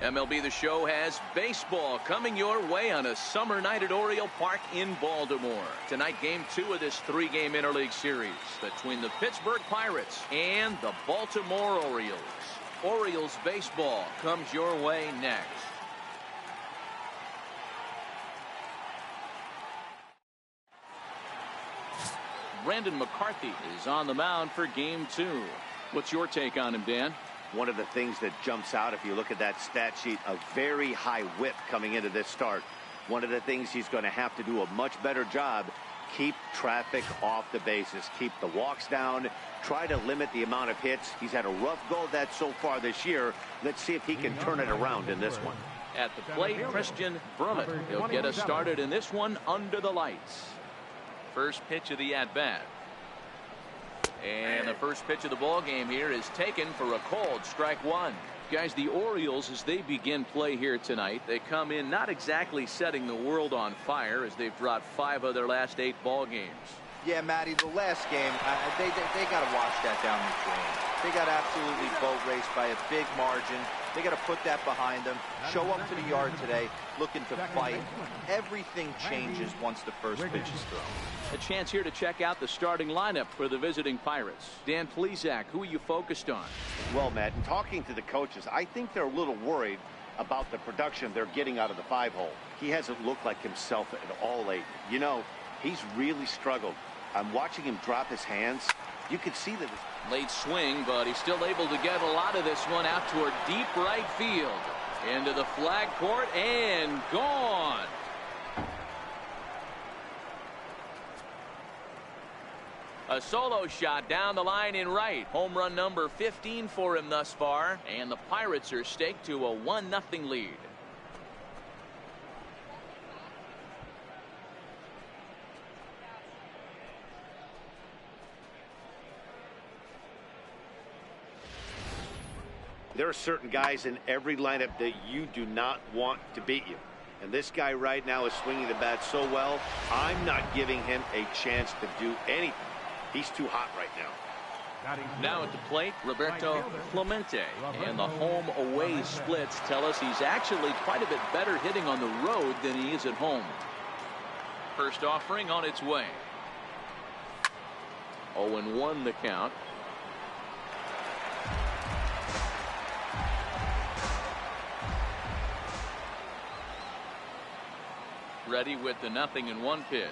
MLB The Show has baseball coming your way on a summer night at Oriole Park in Baltimore. Tonight, Game 2 of this 3-game interleague series between the Pittsburgh Pirates and the Baltimore Orioles. Orioles baseball comes your way next. Brandon McCarthy is on the mound for Game 2. What's your take on him, Dan? One of the things that jumps out, if you look at that stat sheet, a very high whip coming into this start. One of the things he's going to have to do a much better job, keep traffic off the bases, keep the walks down, try to limit the amount of hits. He's had a rough go of that so far this year. Let's see if he can turn it around in this one. At the plate, Christian Brummett. He'll get us started in this one under the lights. First pitch of the at-bat. And the first pitch of the ball game here is taken for a called strike one. Guys, the Orioles, as they begin play here tonight, they come in not exactly setting the world on fire as they've dropped 5 of their last 8 ball games. Yeah, Matty, the last game, they got to wash that down the drain. They got absolutely boat raced by a big margin. They got to put that behind them. Show up to the yard today looking to fight. Everything changes once the first pitch is thrown. A chance here to check out the starting lineup for the visiting Pirates. Dan Plesac, who are you focused on? Well, Matt, in talking to the coaches, I think they're a little worried about the production they're getting out of the 5-hole. He hasn't looked like himself at all lately. You know, he's really struggled. I'm watching him drop his hands. You can see that. Late swing, but he's still able to get a lot of this one out toward deep right field. Into the flag court and gone. A solo shot down the line in right. Home run number 15 for him thus far. And the Pirates are staked to a 1-0 lead. There are certain guys in every lineup that you do not want to beat you. And this guy right now is swinging the bat so well, I'm not giving him a chance to do anything. He's too hot right now. Now at the plate, Roberto Clemente. And the home-away splits tell us he's actually quite a bit better hitting on the road than he is at home. First offering on its way. 0-1 the count. Ready with the 0-1 pitch.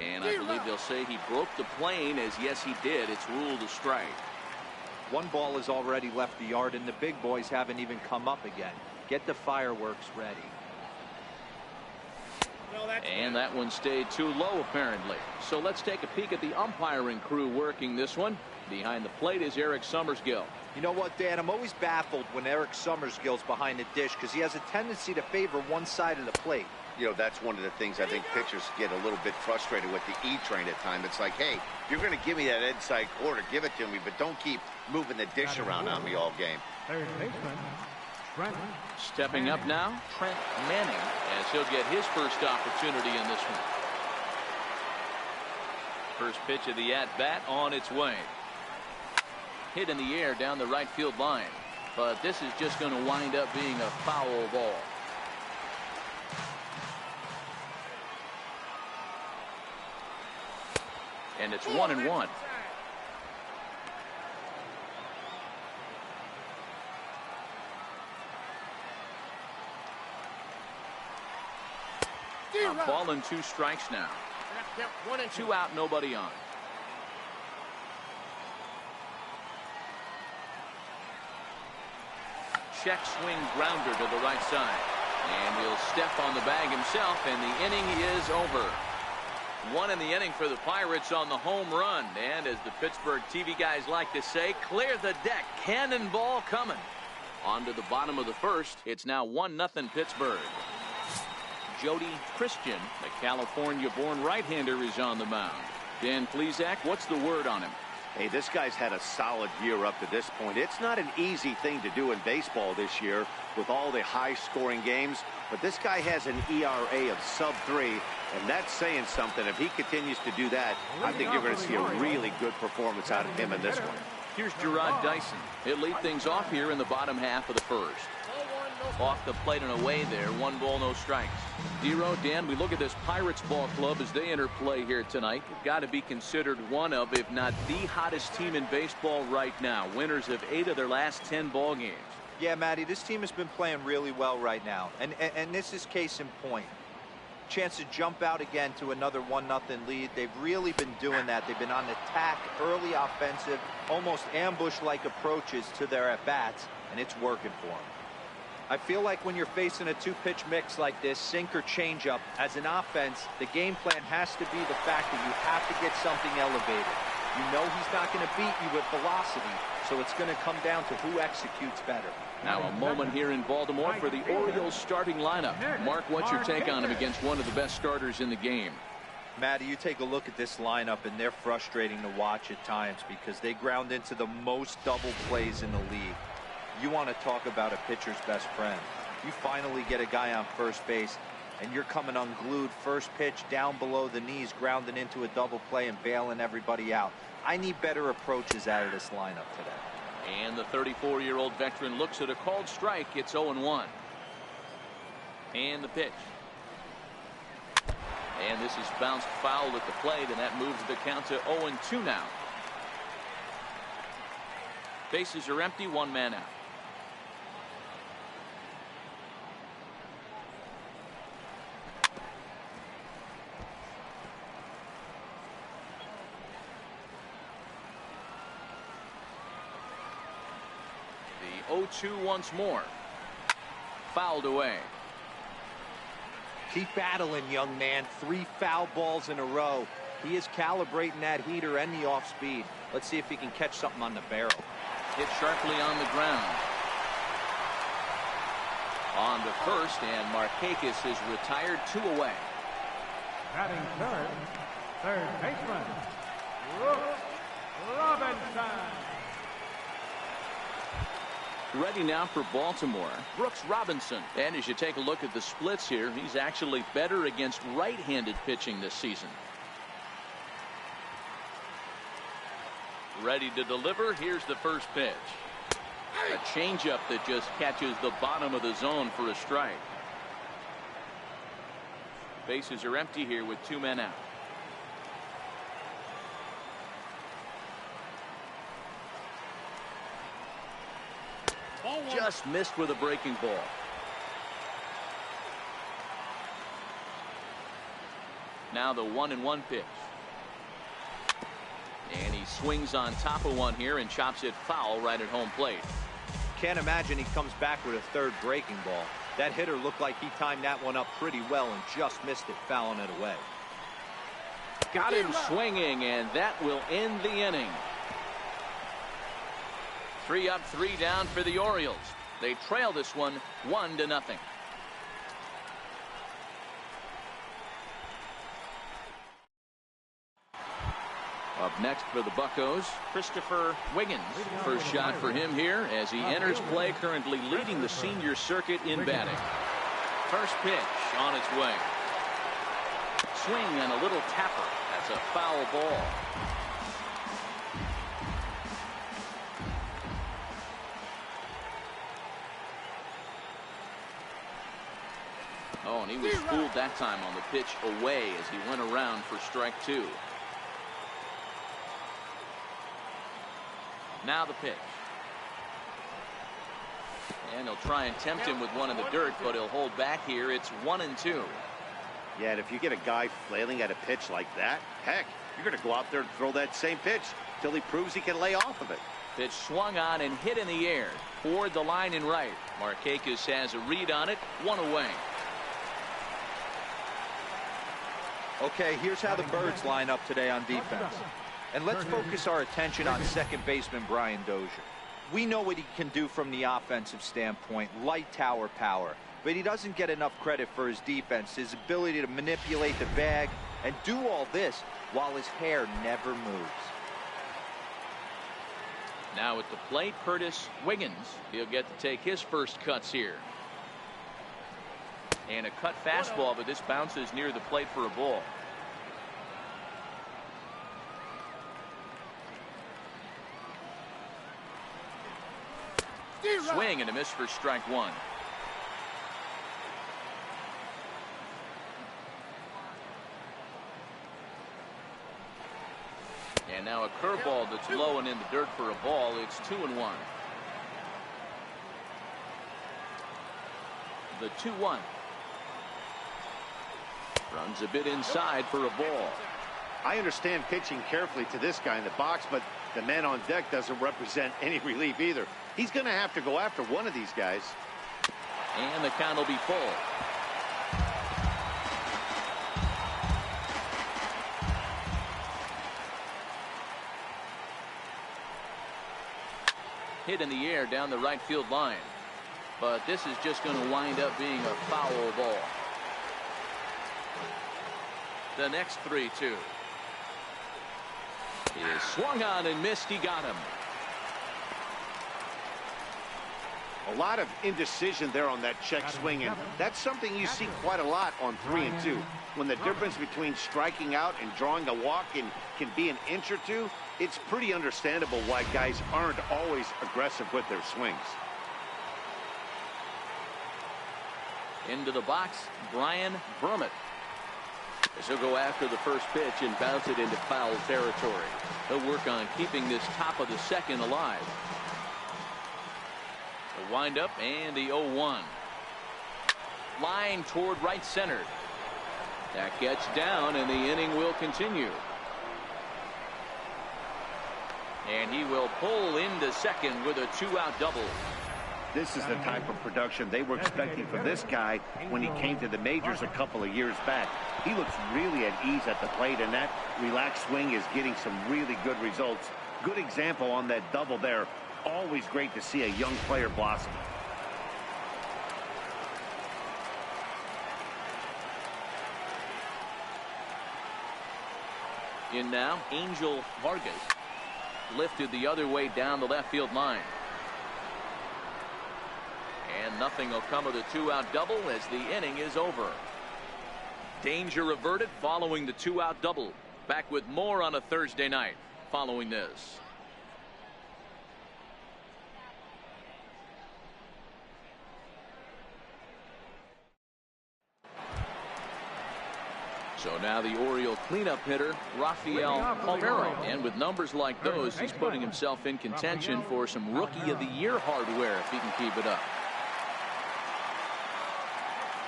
And I believe they'll say he broke the plane, as yes he did. It's ruled a strike. One ball has already left the yard and the big boys haven't even come up again. Get the fireworks ready. And that one stayed too low apparently. So let's take a peek at the umpiring crew working this one. Behind the plate is Eric Summersgill. You know what, Dan? I'm always baffled when Eric Summersgill's behind the dish because he has a tendency to favor one side of the plate. You know, that's one of the things I think pitchers get a little bit frustrated with the E-train at times. It's like, hey, if you're going to give me that inside quarter, give it to me, but don't keep moving the dish around on me all game. Stepping up now, Trent Manning, as he'll get his first opportunity in this one. First pitch of the at-bat on its way. Hit in the air down the right field line. But this is just going to wind up being a foul ball. And it's 1-1. A ball and 2 strikes now. 1 and 2 out, nobody on. Check swing grounder to the right side. And he'll step on the bag himself, and the inning is over. 1 in the inning for the Pirates on the home run. And as the Pittsburgh TV guys like to say, clear the deck. Cannonball coming. On to the bottom of the first. It's now 1-0 Pittsburgh. Jody Christian, the California-born right-hander, is on the mound. Dan Plesac, what's the word on him? Hey, this guy's had a solid year up to this point. It's not an easy thing to do in baseball this year with all the high-scoring games, but this guy has an ERA of sub-3, and that's saying something. If he continues to do that, I think you're going to see a really good performance out of him in this one. Here's Gerard Dyson. He'll lead things off here in the bottom half of the first. Off the plate and away there. 1 ball, no strikes. Dero, Dan, we look at this Pirates ball club as they enter play here tonight. They've got to be considered one of, if not the hottest team in baseball right now. Winners of 8 of their last 10 ball games. Yeah, Matty, this team has been playing really well right now. And this is case in point. Chance to jump out again to another 1-0 lead. They've really been doing that. They've been on attack, early offensive, almost ambush-like approaches to their at-bats, and it's working for them. I feel like when you're facing a 2-pitch mix like this, sink or changeup, as an offense, the game plan has to be the fact that you have to get something elevated. You know he's not going to beat you with velocity, so it's going to come down to who executes better. Now a moment here in Baltimore for the Orioles starting lineup. Mark, what's your take on him against one of the best starters in the game? Matty, you take a look at this lineup, and they're frustrating to watch at times because they ground into the most double plays in the league. You want to talk about a pitcher's best friend. You finally get a guy on first base, and you're coming unglued first pitch down below the knees, grounding into a double play and bailing everybody out. I need better approaches out of this lineup today. And the 34-year-old veteran looks at a called strike. It's 0-1. And the pitch. And this is bounced foul at the plate, and that moves the count to 0-2 now. Bases are empty, 1 man out. The 0-2 once more. Fouled away. Keep battling, young man. 3 foul balls in a row. He is calibrating that heater and the off speed. Let's see if he can catch something on the barrel. Hit sharply on the ground. On to first, and Markakis is retired, 2 away. Batting third baseman, Robinson. Ready now for Baltimore, Brooks Robinson. And as you take a look at the splits here, he's actually better against right-handed pitching this season. Ready to deliver. Here's the first pitch. A changeup that just catches the bottom of the zone for a strike. Bases are empty here with 2 men out. Just missed with a breaking ball. Now the 1-1 pitch. And he swings on top of one here and chops it foul right at home plate. Can't imagine he comes back with a third breaking ball. That hitter looked like he timed that one up pretty well and just missed it, fouling it away. Got him swinging, and that will end the inning. 3 up, 3 down for the Orioles. They trail this one 1-0. Up next for the Buccos, Christopher Wiggins. First shot for him here as he enters play, currently leading the senior circuit in batting. First pitch on its way. Swing and a little tapper. That's a foul ball. Oh, and he was fooled that time on the pitch away as he went around for strike 2. Now the pitch. And he'll try and tempt him with one in the dirt, but he'll hold back here. It's 1-2. Yeah, and if you get a guy flailing at a pitch like that, heck, you're going to go out there and throw that same pitch till he proves he can lay off of it. Pitch swung on and hit in the air toward the line and right. Markakis has a read on it, 1 away. Okay, here's how the Birds line up today on defense. And let's focus our attention on second baseman Brian Dozier. We know what he can do from the offensive standpoint, light tower power. But he doesn't get enough credit for his defense, his ability to manipulate the bag and do all this while his hair never moves. Now at the plate, Curtis Wiggins. He'll get to take his first cuts here. And a cut fastball, but this bounces near the plate for a ball. swing and a miss for strike one. And now a curveball that's low and in the dirt for a ball. It's 2-1. The 2-1. Runs a bit inside for a ball. I understand pitching carefully to this guy in the box, but the man on deck doesn't represent any relief either. He's going to have to go after one of these guys. And the count will be full. Hit in the air down the right field line. But this is just going to wind up being a foul ball. The next 3-2. He is swung on and missed. He got him. A lot of indecision there on that check swing, and that's something you see quite a lot on 3 and 2. When the difference between striking out and drawing a walk can be an inch or two, it's pretty understandable why guys aren't always aggressive with their swings. Into the box, Brian Vermette. As he'll go after the first pitch and bounce it into foul territory. He'll work on keeping this top of the second alive. The windup and the 0-1. Line toward right center. That gets down and the inning will continue. And he will pull into second with a 2-out double. This is the type of production they were expecting from this guy when he came to the majors a couple of years back. He looks really at ease at the plate, and that relaxed swing is getting some really good results. Good example on that double there. Always great to see a young player blossom. In now, Angel Vargas. Lifted the other way down the left field line. And nothing will come of the 2-out double as the inning is over. Danger averted following the 2-out double. Back with more on a Thursday night following this. So now the Oriole cleanup hitter, Rafael Palmeiro. And with numbers like those, he's putting himself in contention for some Rookie of the Year hardware if he can keep it up.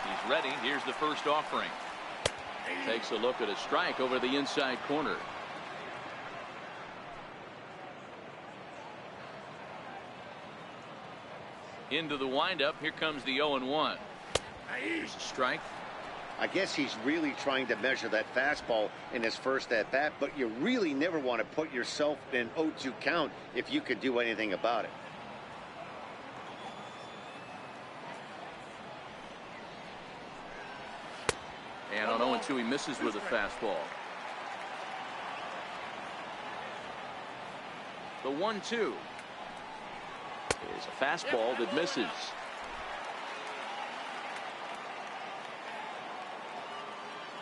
He's ready. Here's the first offering. Takes a look at a strike over the inside corner. Into the windup. Here comes the 0-1. Here's a strike. I guess he's really trying to measure that fastball in his first at-bat, but you really never want to put yourself in an 0-2 count if you could do anything about it. And on 0-2, he misses with a fastball. The 1-2 is a fastball that misses.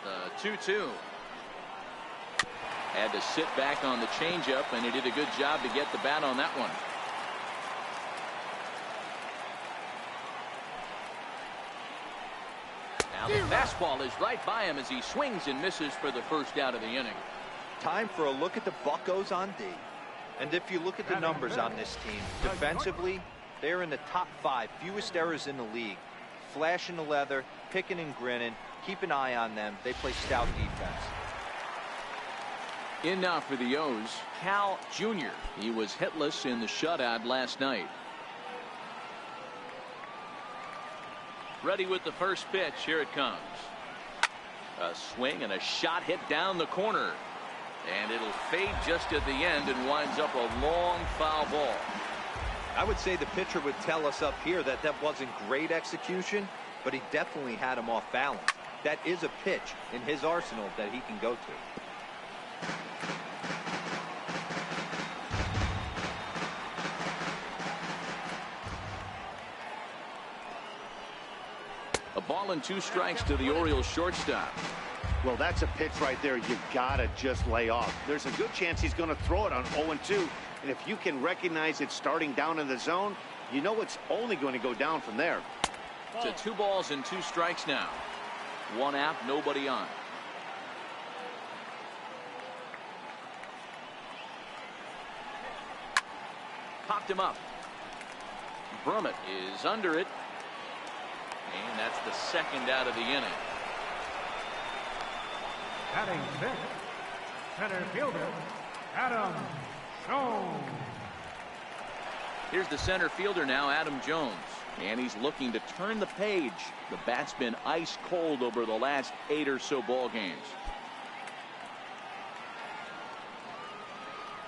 The 2-2. Had to sit back on the changeup, and he did a good job to get the bat on that one. Now the fastball is right by him as he swings and misses for the first out of the inning. Time for a look at the Buccos on D. And if you look at the numbers on this team, defensively, they're in the top 5 fewest errors in the league. Flashing the leather, picking and grinning. Keep an eye on them. They play stout defense. In now for the O's, Cal Jr. He was hitless in the shutout last night. Ready with the first pitch. Here it comes. A swing and a shot hit down the corner. And it'll fade just at the end and winds up a long foul ball. I would say the pitcher would tell us up here that that wasn't great execution, but he definitely had him off balance. That is a pitch in his arsenal that he can go to. A ball and 2 strikes to the Orioles shortstop. Well, that's a pitch right there you've got to just lay off. There's a good chance he's going to throw it on 0-2. And if you can recognize it starting down in the zone, You know it's only going to go down from there. To 2 balls and 2 strikes now. 1 out, nobody on. Popped him up. Brummett is under it. And that's the 2nd out of the inning. Batting 6th, center fielder, Adam Jones. Here's the center fielder now, Adam Jones. And he's looking to turn the page. The bat's been ice cold over the last 8 or so ball games.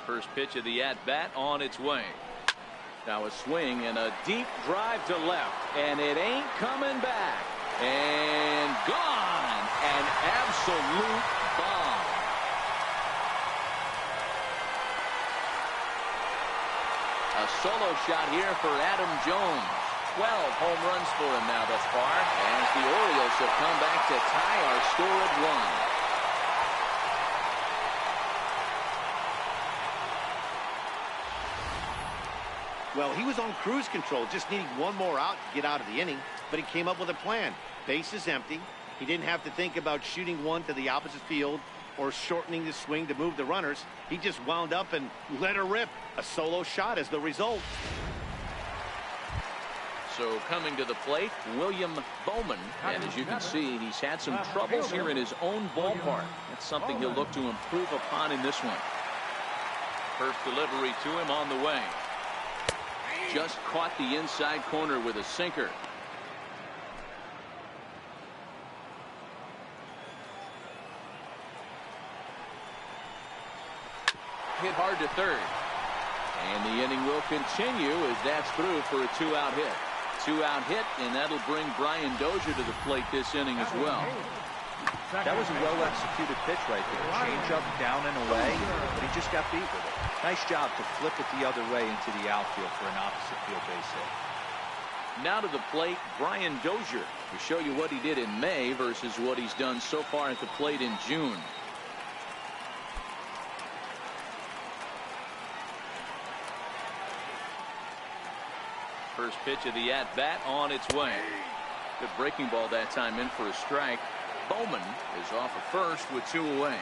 First pitch of the at-bat on its way. Now a swing and a deep drive to left. And it ain't coming back. And gone. An absolute bomb. A solo shot here for Adam Jones. 12 home runs for him now thus far, as the Orioles have come back to tie our score at 1. Well, he was on cruise control, just needing one more out to get out of the inning, but he came up with a plan. Base is empty. He didn't have to think about shooting one to the opposite field or shortening the swing to move the runners. He just wound up and let her rip. A solo shot as the result. So coming to the plate, William Bowman. And as you can see, he's had some troubles here in his own ballpark. That's something he'll look to improve upon in this one. First delivery to him on the way. Just caught the inside corner with a sinker. Hit hard to third. And the inning will continue as that's through for a 2-out hit. 2-out hit, and that'll bring Brian Dozier to the plate this inning as well. That was a well-executed pitch right there. Change up, down and away, but he just got beat with it. Nice job to flip it the other way into the outfield for an opposite field base hit. Now to the plate, Brian Dozier, to show you what he did in May versus what he's done so far at the plate in June. First pitch of the at-bat on its way. Good breaking ball that time, in for a strike. Bowman is off of first with 2 away.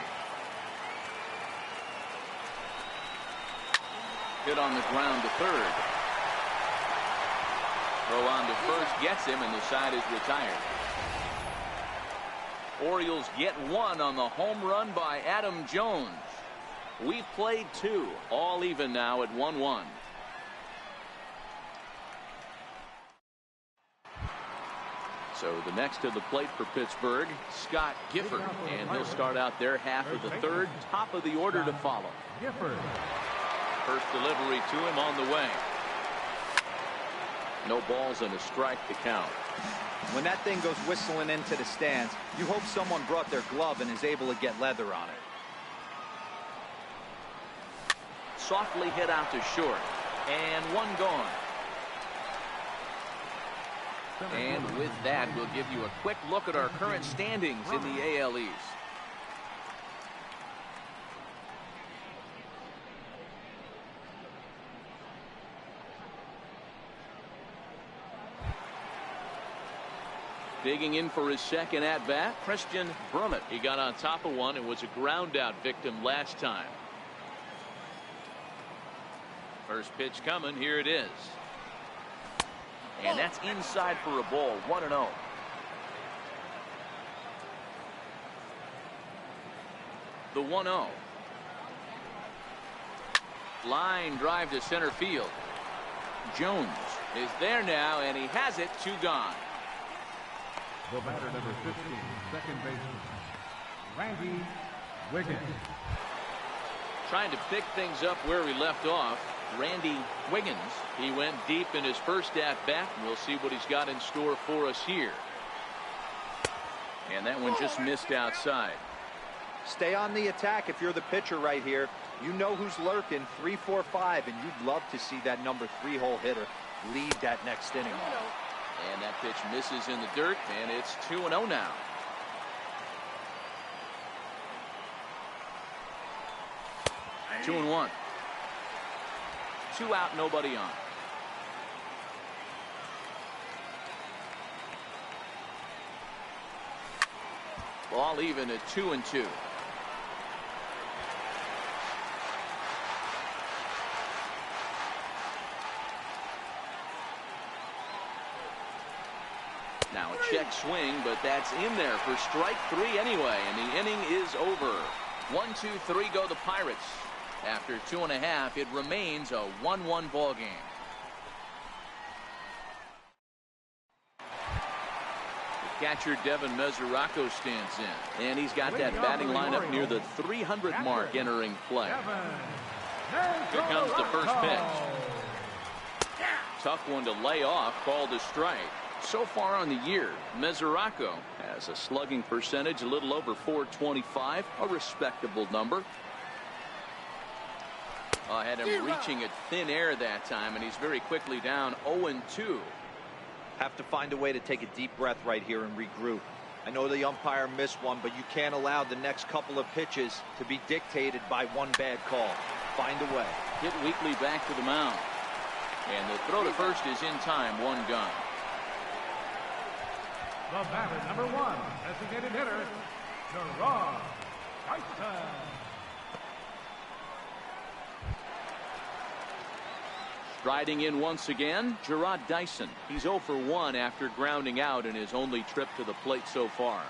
Hit on the ground to third. Throw on to first gets him, and the side is retired. Orioles get 1 on the home run by Adam Jones. We've played 2, all even now at 1-1. So the next to the plate for Pittsburgh, Scott Gifford, and he'll start out their half of the third, top of the order to follow. Gifford. First delivery to him on the way. No balls and a strike to count. When that thing goes whistling into the stands, you hope someone brought their glove and is able to get leather on it. Softly hit out to short, and 1 gone. And with that, we'll give you a quick look at our current standings in the AL East. Digging in for his second at-bat, Christian Brummett. He got on top of one and was a ground-out victim last time. First pitch coming. Here it is. And that's inside for a ball. 1-0. The 1-0. Line drive to center field. Jones is there now, and he has it. 2 gone. The batter, number 15, second baseman, Randy Wiggins. Trying to pick things up where he left off. Randy Wiggins. He went deep in his first at-bat. We'll see what he's got in store for us here. And that one just missed outside. Stay on the attack if you're the pitcher right here. You know who's lurking, 3, 4, 5, and you'd love to see that number 3-hole hitter lead that next inning. And that pitch misses in the dirt, and it's 2-0 now. Two and 1. 2 out, nobody on. All even at 2-2. Now a check swing, but that's in there for strike 3 anyway, and the inning is over. 1-2-3 go the Pirates. After 2.5, it remains a 1-1 ball game. The catcher Devin Mesoraco stands in, and he's got that batting lineup near the 300 mark entering play. Here comes the first pitch. Tough one to lay off, called a strike. So far on the year, Mesoraco has a slugging percentage a little over .425, a respectable number. Had him reaching at thin air that time, and he's very quickly down 0-2. Have to find a way to take a deep breath right here and regroup. I know the umpire missed one, but you can't allow the next couple of pitches to be dictated by one bad call. Find a way. Hit weakly back to the mound. And the throw to first is in time, 1 gun. The batter, number 1, designated hitter, Gerard Dyson. Striding in once again, Gerard Dyson. He's 0 for 1 after grounding out in his only trip to the plate so far.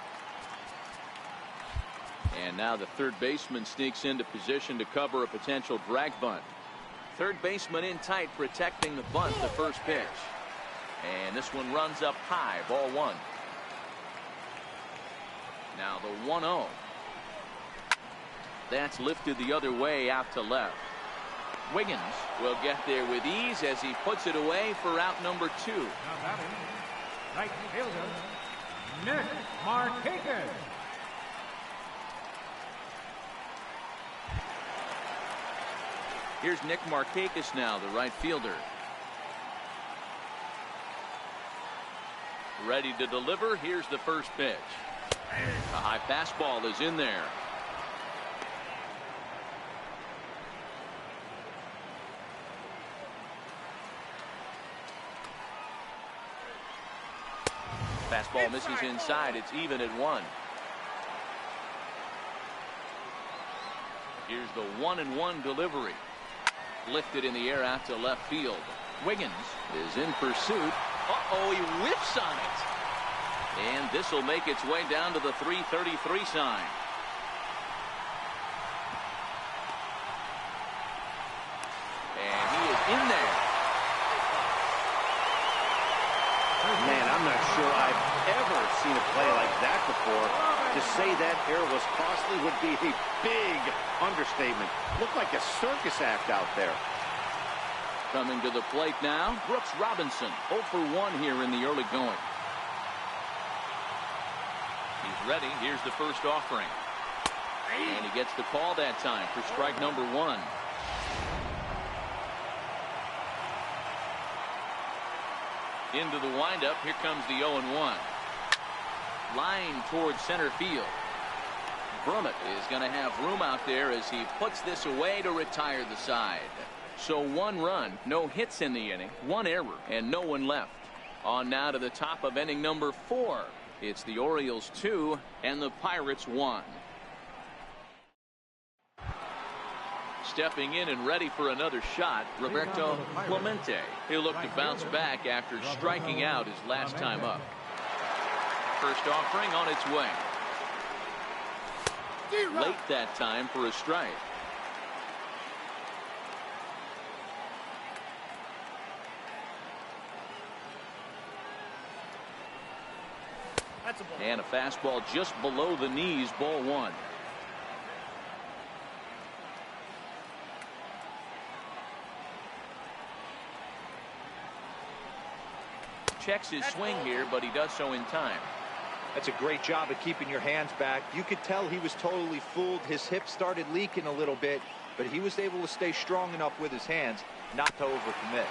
And now the third baseman sneaks into position to cover a potential drag bunt. Third baseman in tight, protecting the bunt, the first pitch. And this one runs up high, ball 1. Now the 1-0. That's lifted the other way out to left. Wiggins will get there with ease as he puts it away for out number 2. Now batting, right fielder, Nick Markakis. Here's Nick Markakis now, the right fielder. Ready to deliver. Here's the first pitch. A high fastball is in there. Fastball misses inside. It's even at 1. Here's the 1-1 delivery. Lifted in the air out to left field. Wiggins is in pursuit. He whiffs on it. And this will make its way down to the 333 sign. And he is in there. Man, I'm not sure I've ever seen a play like that before. To say that error was costly would be a big understatement. Looked like a circus act out there. Coming to the plate now, Brooks Robinson, 0 for 1 here in the early going. He's ready. Here's the first offering. And he gets the call that time for strike number 1. Into the windup. Here comes the 0-1. Line towards center field. Brummett is going to have room out there as he puts this away to retire the side. So 1 run, no hits in the inning, 1 error, and no one left. On now to the top of inning number 4. It's the Orioles 2 and the Pirates 1. Stepping in and ready for another shot, Roberto Clemente. He'll look to bounce back after striking out his last time up. First offering on its way. Late that time for a strike. And a fastball just below the knees, ball 1. Checks his swing here, but he does so in time. That's a great job of keeping your hands back. You could tell he was totally fooled. His hip started leaking a little bit, but he was able to stay strong enough with his hands not to overcommit.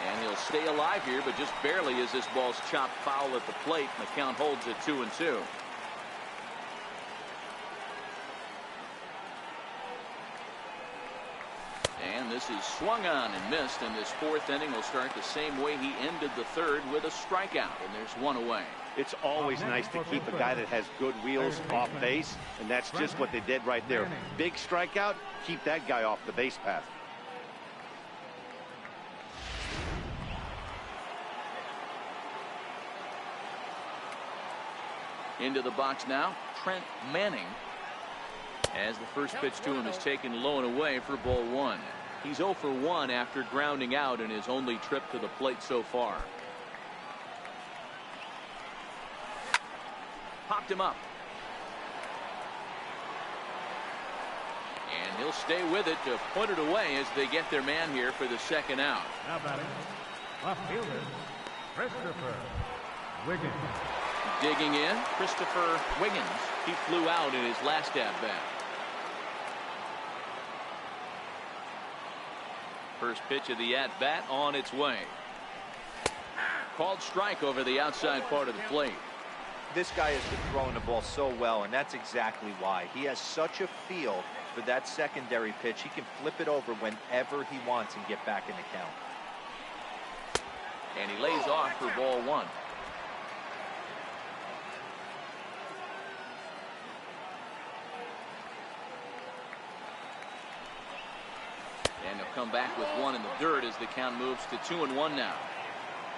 And he'll stay alive here, but just barely as this ball's chopped foul at the plate, and the count holds at 2-2. And this is swung on and missed, and this 4th inning will start the same way he ended the 3rd with a strikeout, and there's 1 away. It's always nice to keep a guy that has good wheels off base, and that's just what they did right there. Big strikeout, keep that guy off the base path. Into the box now, Trent Manning, as the first pitch to him is taken low and away for ball one. He's 0 for 1 after grounding out in his only trip to the plate so far. Popped him up. And he'll stay with it to put it away as they get their man here for the second out. Now batting, left fielder, Christopher Wiggins. Digging in, Christopher Wiggins. He flew out in his last at-bat. First pitch of the at-bat on its way. Called strike over the outside part of the plate. This guy has been throwing the ball so well, and that's exactly why. He has such a feel for that secondary pitch. He can flip it over whenever he wants and get back in the count. And he lays off for ball one. And he'll come back with one in the dirt as the count moves to 2-1 now.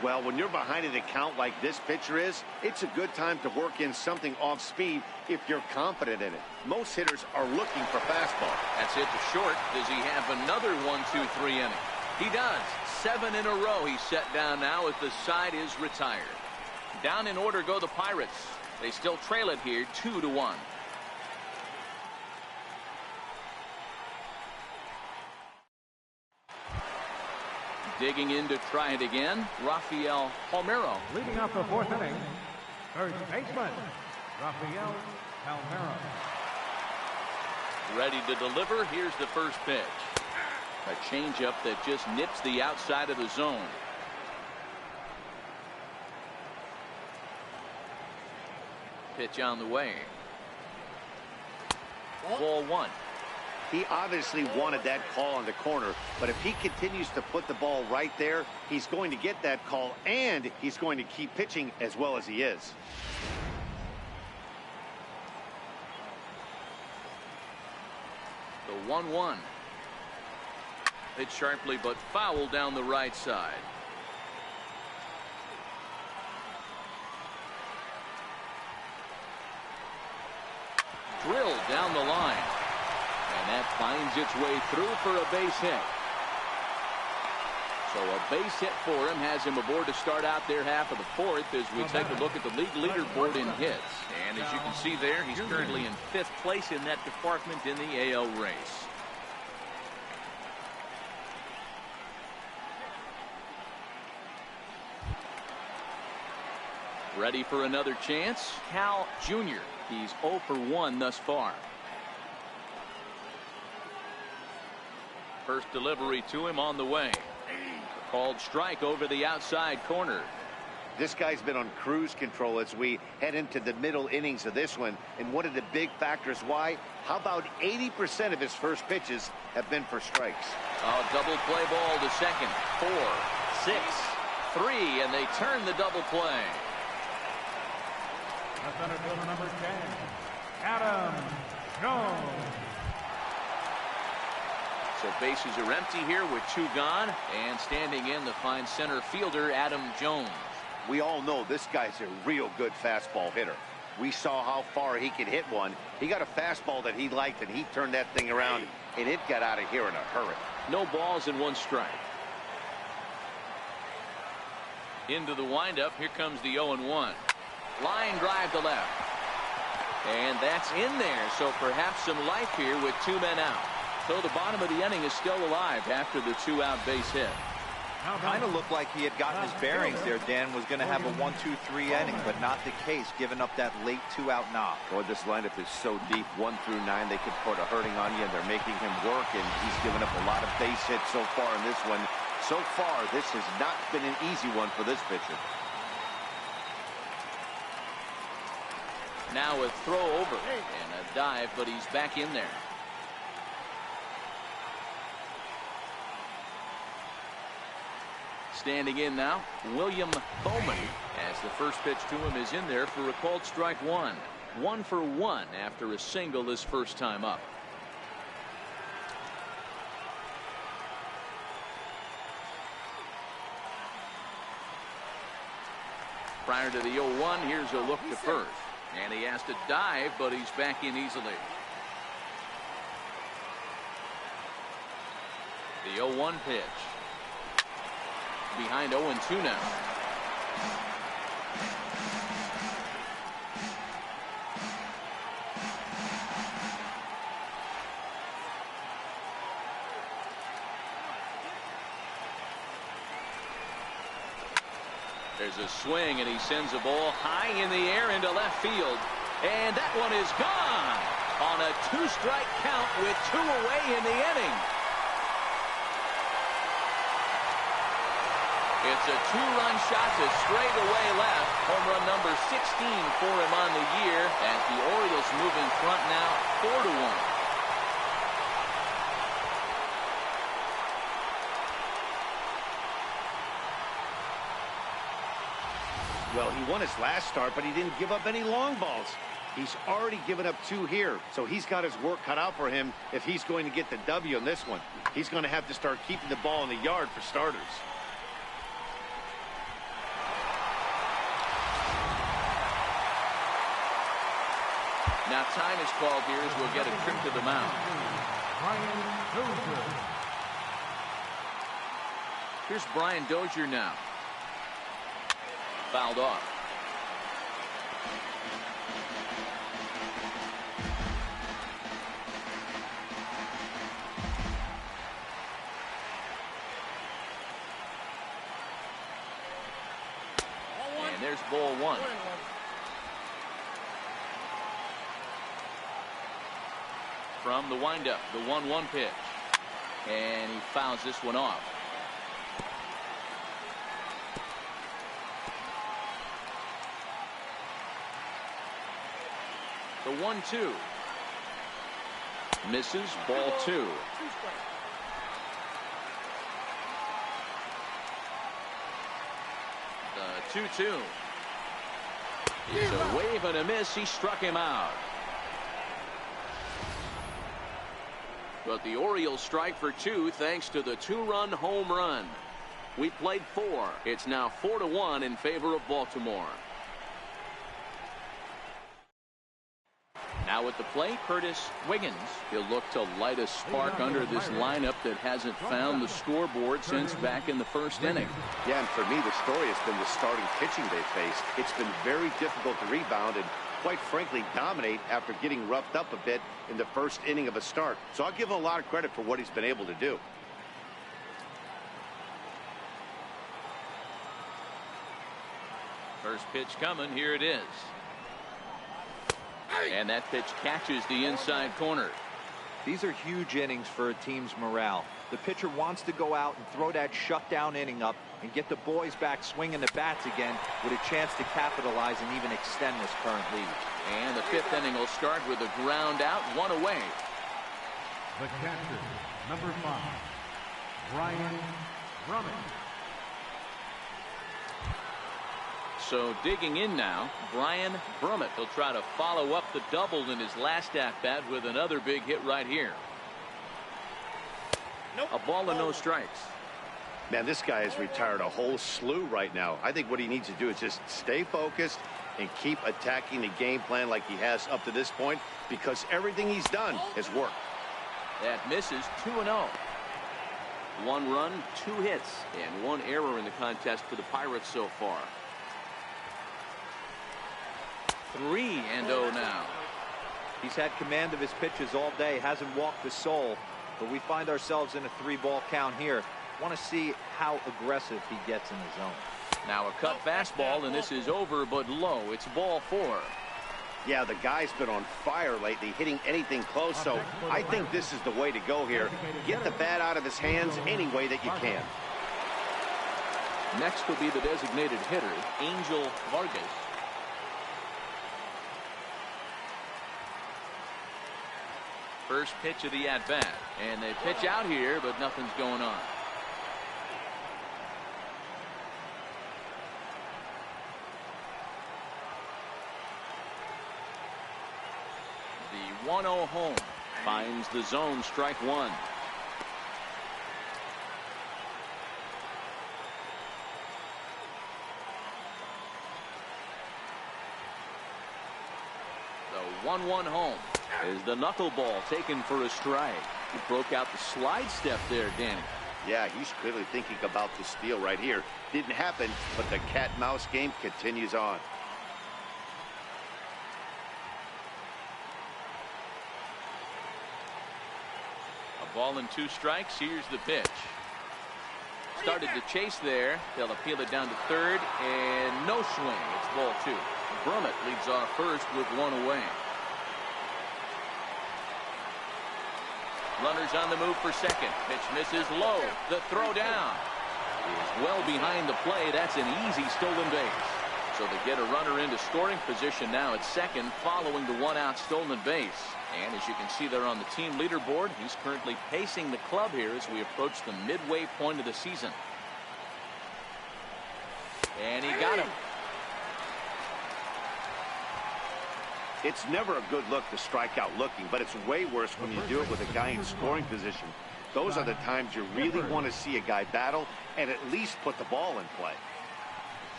Well, when you're behind in a count like this pitcher is, it's a good time to work in something off speed if you're confident in it. Most hitters are looking for fastball. That's it to short. Does he have another 1-2-3 inning? He does. 7 in a row he's set down now as the side is retired. Down in order go the Pirates. They still trail it here 2-1. Digging in to try it again, Rafael Palmeiro. Leading off the fourth inning, first baseman, Rafael Palmeiro. Ready to deliver. Here's the first pitch. A changeup that just nips the outside of the zone. Pitch on the way. Ball one. He obviously wanted that call on the corner, but if he continues to put the ball right there, he's going to get that call, and he's going to keep pitching as well as he is. The 1-1. Hit sharply but foul down the right side. Drilled down the line. And that finds its way through for a base hit. So a base hit for him has him aboard to start out their half of the fourth as we take a look at the league leaderboard in hits. And as you can see there, he's currently in 5th place in that department in the AL race. Ready for another chance? Cal Jr. He's 0 for 1 thus far. First delivery to him on the way. Called strike over the outside corner. This guy's been on cruise control as we head into the middle innings of this one. And one of the big factors why, how about 80% of his first pitches have been for strikes? Oh, double play ball to second. 4, 6, 3, and they turn the double play. That's center fielder number 10, Adam Jones. So bases are empty here with 2 gone, and standing in the fine center fielder Adam Jones. We all know this guy's a real good fastball hitter. We saw how far he could hit one. He got a fastball that he liked, and he turned that thing around, and it got out of here in a hurry. No balls and 1 strike. Into the windup. Here comes the 0-1. Line drive to left. And that's in there, so perhaps some life here with 2 men out. So the bottom of the inning is still alive after the 2-out base hit. Kind of looked like he had gotten his bearings there. Dan was going to have a 1-2-3 inning, but not the case, giving up that late 2-out knock. Boy, this lineup is so deep, 1 through 9, they could put a hurting on you, and they're making him work, and he's given up a lot of base hits so far in this one. So far, this has not been an easy one for this pitcher. Now a throw over and a dive, but he's back in there. Standing in now, William Bowman, as the first pitch to him is in there for a called strike one. 1 for 1 after a single his first time up. Prior to the 0-1, here's a look to first. And he has to dive, but he's back in easily. The 0-1 pitch. Behind 0-2 now. There's a swing, and he sends a ball high in the air into left field. And that one is gone on a 2-strike count with 2 away in the inning. It's a 2-run shot to straightaway left. Home run number 16 for him on the year as the Orioles move in front now 4-1. Well, he won his last start, but he didn't give up any long balls. He's already given up 2 here, so he's got his work cut out for him if he's going to get the W in this one. He's going to have to start keeping the ball in the yard for starters. Now time is called here as we'll get a trip to the mound. Here's Brian Dozier now. Fouled off. And there's ball 1. From the windup, the 1-1 pitch. And he fouls this one off. The 1-2. Misses, ball 2. The 2-2. It's a wave and a miss. He struck him out. But the Orioles strike for 2 thanks to the 2-run home run. We played 4. It's now 4-1 in favor of Baltimore. Now at the plate, Curtis Wiggins. He'll look to light a spark under this lineup that hasn't found the scoreboard since back in the first inning. Yeah, and for me, the story has been the starting pitching they faced. It's been very difficult to rebound and, quite frankly, dominate after getting roughed up a bit in the first inning of a start. So I'll give him a lot of credit for what he's been able to do. First pitch coming. Here it is. And that pitch catches the inside corner. These are huge innings for a team's morale. The pitcher wants to go out and throw that shutdown inning up and get the boys back swinging the bats again with a chance to capitalize and even extend this current lead. And the 5th inning will start with a ground out, 1 away. The catcher, number 5, Brian Drummond. So digging in now, Brian Brummett. He'll try to follow up the double in his last at-bat with another big hit right here. A ball and no strikes. Man, this guy has retired a whole slew right now. I think what he needs to do is just stay focused and keep attacking the game plan like he has up to this point, because everything he's done has worked. That misses. 2-0. 1 run, 2 hits, and 1 error in the contest for the Pirates so far. 3-0 now. He's had command of his pitches all day, hasn't walked a soul, but we find ourselves in a 3-ball count here. Want to see how aggressive he gets in the zone. Now a cut fastball, and this is over but low. It's ball 4. Yeah, the guy's been on fire lately, hitting anything close, so I think this is the way to go here. Get the bat out of his hands any way that you can. Next will be the designated hitter, Angel Vargas. First pitch of the at-bat, and they pitch out here, but nothing's going on. 1-0 home. Finds the zone, strike one. The 1-1 home is the knuckleball taken for a strike. He broke out the slide step there, Danny. Yeah, he's clearly thinking about the steal right here. Didn't happen, but the cat-mouse game continues on. A ball and 2 strikes. Here's the pitch. Started to chase there. They'll appeal it down to third, and no swing. It's ball 2. Brummett leads off first with 1 away. Runners on the move for second. Pitch misses low. The throw down is well behind the play. That's an easy stolen base. So they get a runner into scoring position now at second following the 1-out stolen base. And as you can see there on the team leaderboard, he's currently pacing the club here as we approach the midway point of the season. And he got him. It's never a good look to strike out looking, but it's way worse when you do it with a guy in scoring position. Those are the times you really want to see a guy battle and at least put the ball in play.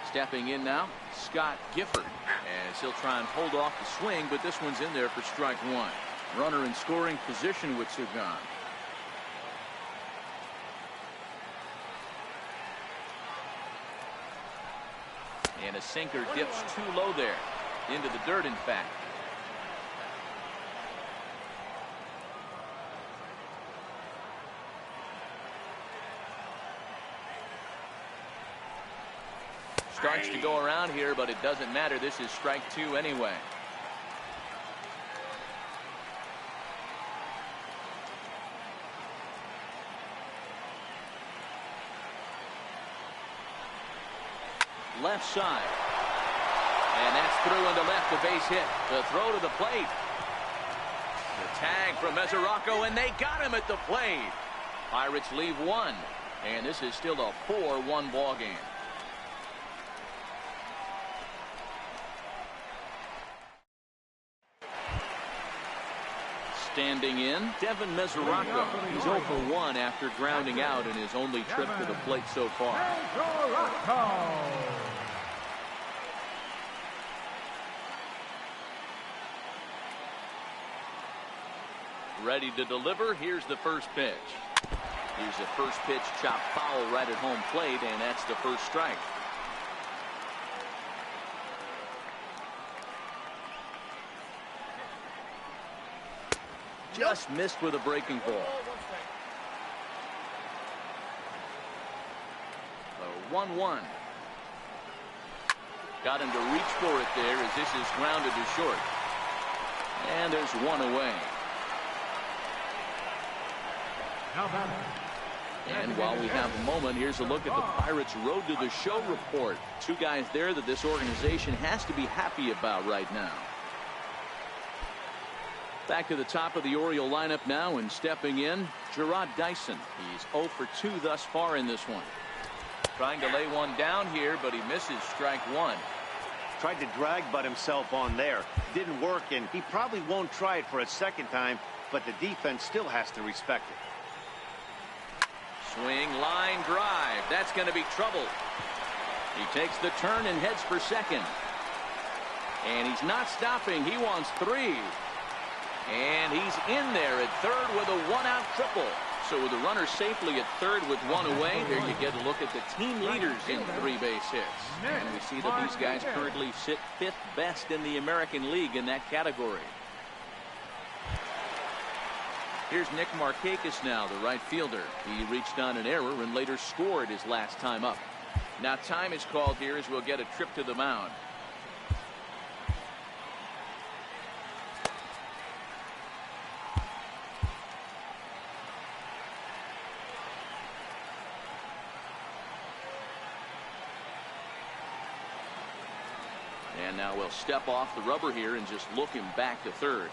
Stepping in now, Scott Gifford, as he'll try and hold off the swing, but this one's in there for strike one. Runner in scoring position with Sugan. And a sinker dips too low there. Into the dirt, in fact. Starts to go around here, but it doesn't matter. This is strike 2 anyway. Left side. And that's through into left, a base hit. The throw to the plate. The tag from Mesoraco, and they got him at the plate. Pirates leave 1, and this is still a 4-1 ball game. Standing in, Devin Mesoraco. He's 0 for 1 after grounding out in his only trip to the plate so far. Ready to deliver. Here's the first pitch. Here's the first pitch, chopped foul right at home plate, and that's the first strike. Just missed with a breaking ball. The 1-1. Got him to reach for it there as this is grounded to short. And there's 1 away. And while we have a moment, here's a look at the Pirates' Road to the Show report. 2 guys there that this organization has to be happy about right now. Back to the top of the Oriole lineup now, and stepping in, Gerard Dyson. He's 0 for 2 thus far in this one. Trying to lay one down here, but he misses strike 1. Tried to drag butt himself on there. Didn't work, and he probably won't try it for a second time, but the defense still has to respect it. Swing, line drive. That's going to be trouble. He takes the turn and heads for second. And he's not stopping. He wants 3. And he's in there at third with a 1-out triple. So with the runner safely at third with 1 away, there you get a look at the team leaders in 3 base hits. And we see that these guys currently sit 5th best in the American League in that category. Here's Nick Markakis now, the right fielder. He reached on an error and later scored his last time up. Now time is called here as we'll get a trip to the mound. And now we'll step off the rubber here and just look him back to third.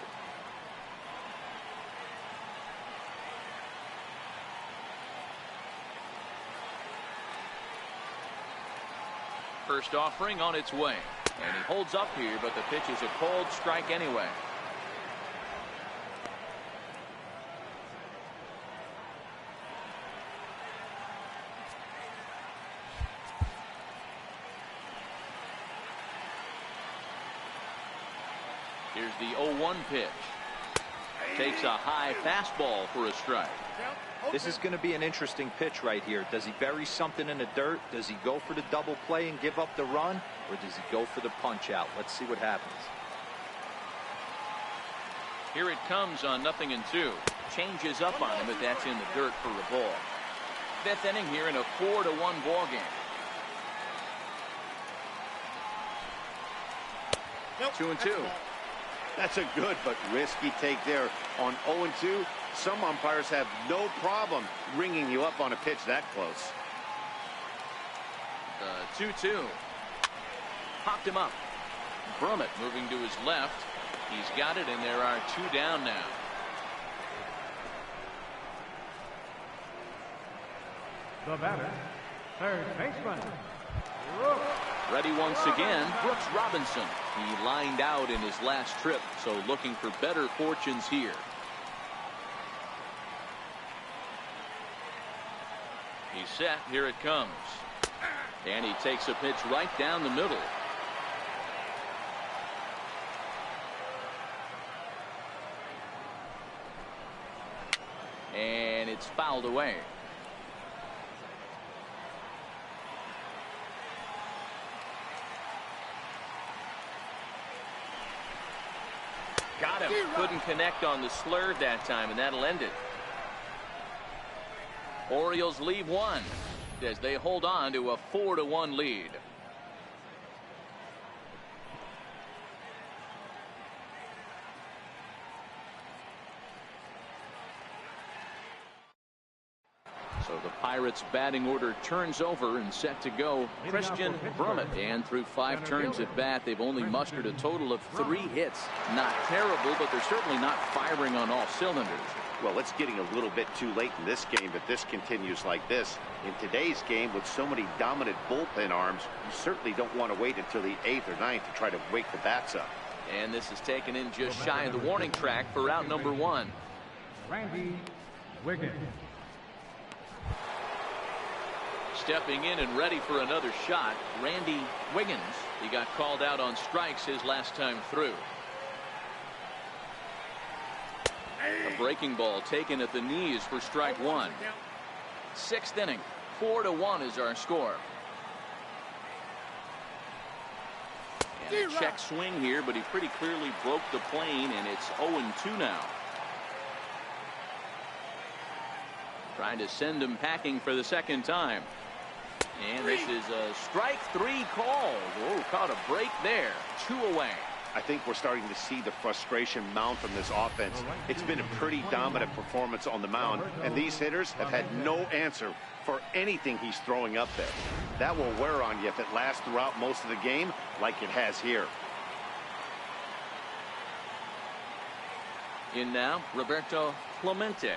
First offering on its way. And he holds up here, but the pitch is a cold strike anyway. Here's the 0-1 pitch. Takes a high fastball for a strike. This is going to be an interesting pitch right here. Does he bury something in the dirt? Does he go for the double play and give up the run? Or does he go for the punch out? Let's see what happens. Here it comes on 0-2. Changes up on him, but that's in the dirt for a ball. Fifth inning here in a 4-1 ball game. 2-2. That's a good but risky take there on 0-2. Some umpires have no problem ringing you up on a pitch that close. 2-2. Popped him up. Brummett moving to his left. He's got it, and there are 2 down now. The batter, third baseman, Ready once again, Brooks Robinson. He lined out in his last trip, so looking for better fortunes here. He's set. Here it comes. And he takes a pitch right down the middle. And it's fouled away. Got him. Couldn't connect on the slurve that time, and that'll end it. Orioles leave one as they hold on to a 4-1 lead. So the Pirates batting order turns over and set to go. Christian Brummett, and through 5 turns at bat, they've only mustered a total of 3 hits. Not terrible, but they're certainly not firing on all cylinders. Well, it's getting a little bit too late in this game if this continues like this. In today's game, with so many dominant bullpen arms, you certainly don't want to wait until the 8th or 9th to try to wake the bats up. And this is taken in just shy of the warning track for out number 1. Randy Wiggins. Stepping in and ready for another shot, Randy Wiggins. He got called out on strikes his last time through. A breaking ball taken at the knees for strike 1. 6th inning, 4-1 is our score. And a check swing here, but he pretty clearly broke the plane, and it's 0-2 now. Trying to send him packing for the second time. And this is a strike 3 call. Oh, caught a break there. 2 away. I think we're starting to see the frustration mount from this offense. It's been a pretty dominant performance on the mound, and these hitters have had no answer for anything he's throwing up there. That will wear on you if it lasts throughout most of the game like it has here. In now, Roberto Clemente.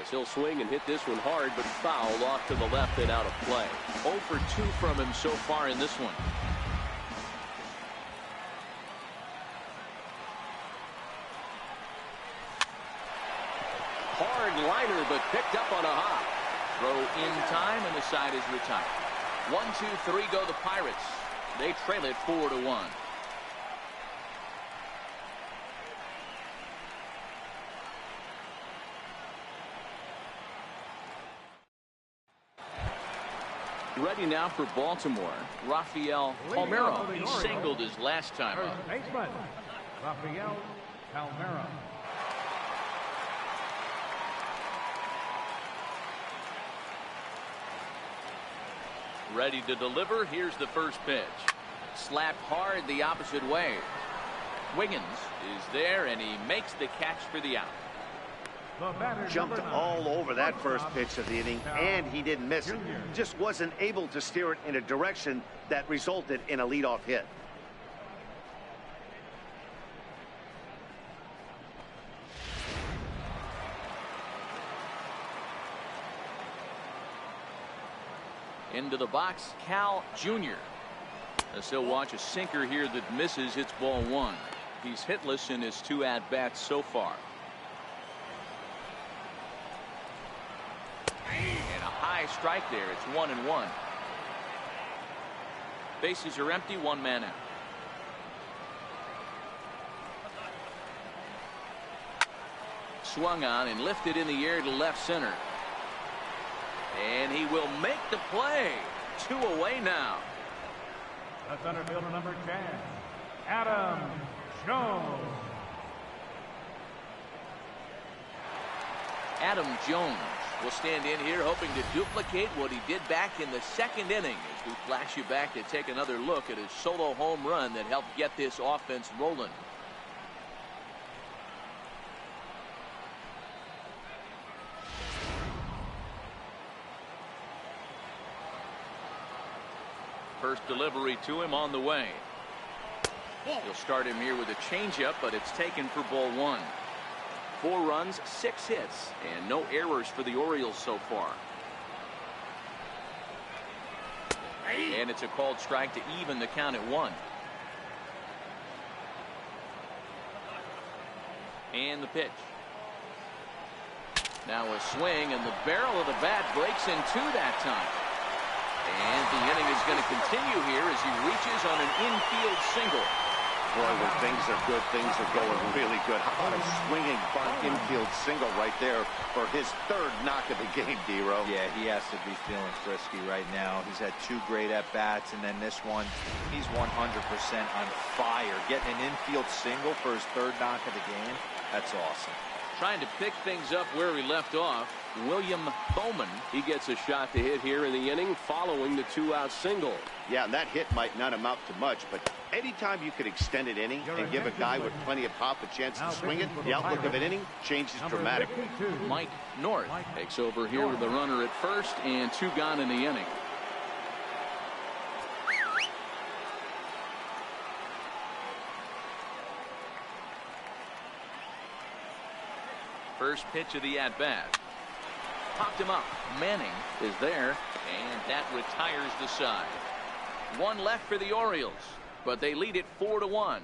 As he'll swing and hit this one hard, but foul off to the left and out of play. 0 for 2 from him so far in this one. Hard liner, but picked up on a hop. Throw in time, and the side is retired. 1-2-3 go the Pirates. They trail it 4-1. Ready now for Baltimore, Rafael Palmeiro. He singled his last time up. First baseman, Rafael Palmeiro. Ready to deliver. Here's the first pitch. Slapped hard the opposite way. Wiggins is there, and he makes the catch for the out. Jumped all over that first pitch of the inning, and he didn't miss it. Just wasn't able to steer it in a direction that resulted in a leadoff hit. Into the box, Cal Jr. As he'll watch a sinker here that misses. It's ball one. He's hitless in his 2 at-bats so far. And a high strike there. It's 1-1. Bases are empty. 1 man out. Swung on and lifted in the air to left center. And he will make the play. 2 away now. The center fielder, number 10, Adam Jones. Adam Jones will stand in here hoping to duplicate what he did back in the 2nd inning, as we flash you back to take another look at his solo home run that helped get this offense rolling. First delivery to him on the way. He'll start him here with a changeup, but it's taken for ball 1. 4 runs, 6 hits, and no errors for the Orioles so far. And it's a called strike to even the count at 1. And the pitch. Now a swing, and the barrel of the bat breaks in 2 that time. And the inning is going to continue here as he reaches on an infield single. Boy, when things are good, things are going really good. How about a swinging bunt infield single right there for his 3rd knock of the game, D-Row? Yeah, he has to be feeling frisky right now. He's had 2 great at-bats, and then this one, he's 100% on fire. Getting an infield single for his 3rd knock of the game, that's awesome. Trying to pick things up where he left off, William Bowman. He gets a shot to hit here in the inning following the 2-out single. Yeah, and that hit might not amount to much, but anytime you can extend an inning and give a guy with plenty of pop a chance to swing it, the outlook of an inning changes dramatically. Mike North takes over here with the runner at first and 2 gone in the inning. First pitch of the at-bat. Popped him up. Manning is there, and that retires the side. 1 left for the Orioles, but they lead it 4-1.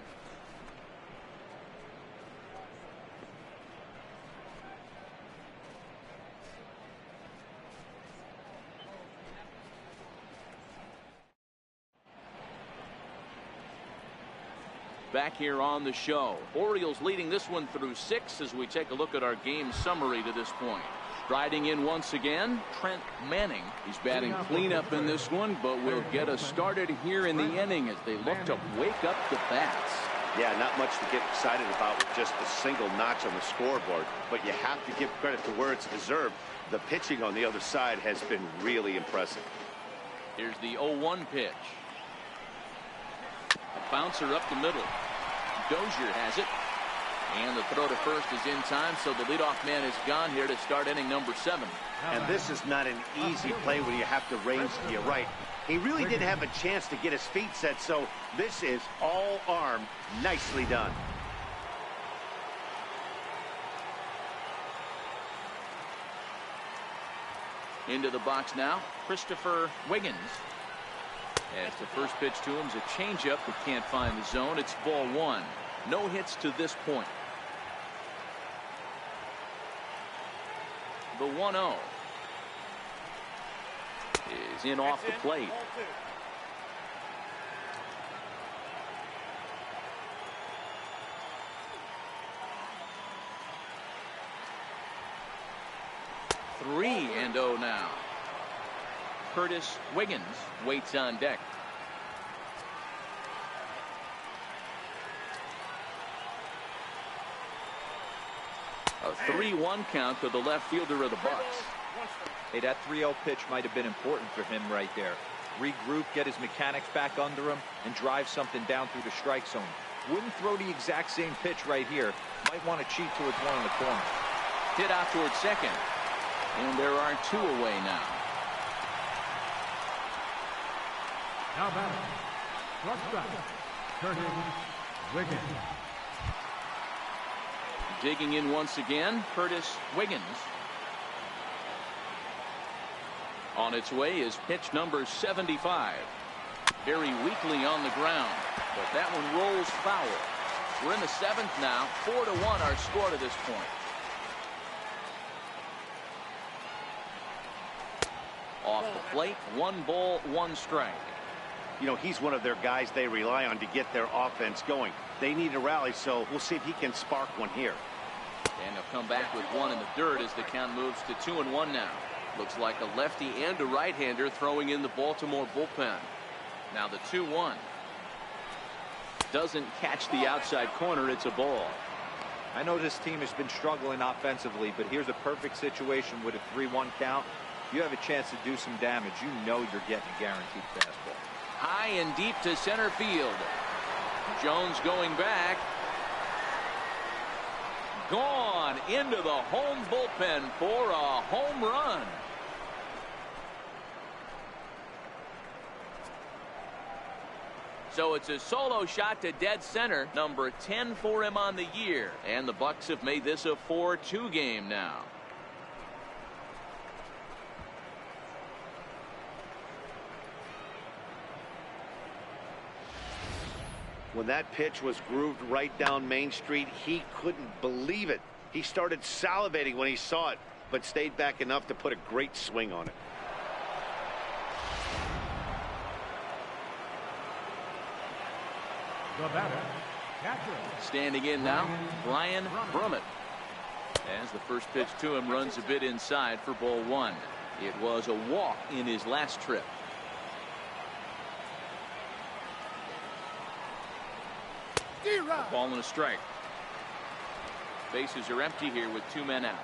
Back here on the show. Orioles leading this one through 6 as we take a look at our game summary to this point. Striding in once again, Trent Manning. He's batting cleanup in this one, but will get us started here in the inning as they look to wake up the bats. Yeah, not much to get excited about with just a single notch on the scoreboard, but you have to give credit to where it's deserved. The pitching on the other side has been really impressive. Here's the 0-1 pitch. A bouncer up the middle. Dozier has it. And the throw to first is in time, so the leadoff man is gone here to start inning number 7. And this is not an easy play when you have to range to your right. He really didn't have a chance to get his feet set, so this is all arm. Nicely done. Into the box now, Christopher Wiggins. As the first pitch to him is a changeup that can't find the zone. It's ball 1. No hits to this point. The 1-0 is in off the plate. Three and 0 now. Curtis Wiggins waits on deck. A 3-1 count to the left fielder of the Bucks. Hey, that 3-0 pitch might have been important for him right there. Regroup, get his mechanics back under him, and drive something down through the strike zone. Wouldn't throw the exact same pitch right here. Might want to cheat towards one in the corner. Hit out towards second. And there are 2 away now. Now batting, shortstop, Curtis Wiggins. Digging in once again, Curtis Wiggins. On its way is pitch number 75. Very weakly on the ground, but that one rolls foul. We're in the 7th now. 4-1 our score to this point. Off the plate, 1 ball, 1 strike. You know, he's one of their guys they rely on to get their offense going. They need a rally, so we'll see if he can spark one here. And he'll come back with 1 in the dirt as the count moves to 2-1 now. Looks like a lefty and a right-hander throwing in the Baltimore bullpen. Now the 2-1. Doesn't catch the outside corner. It's a ball. I know this team has been struggling offensively, but here's a perfect situation with a 3-1 count. You have a chance to do some damage. You know you're getting a guaranteed fastball. High and deep to center field. Jones going back. Gone into the home bullpen for a home run. So it's a solo shot to dead center, number 10 for him on the year, and the Bucks have made this a 4-2 game now. When that pitch was grooved right down Main Street, he couldn't believe it. He started salivating when he saw it, but stayed back enough to put a great swing on it. The batter, catcher. Standing in now, Brian Brummett. As the first pitch to him runs a bit inside for ball 1. It was a walk in his last trip. A ball and a strike. Bases are empty here with 2 men out.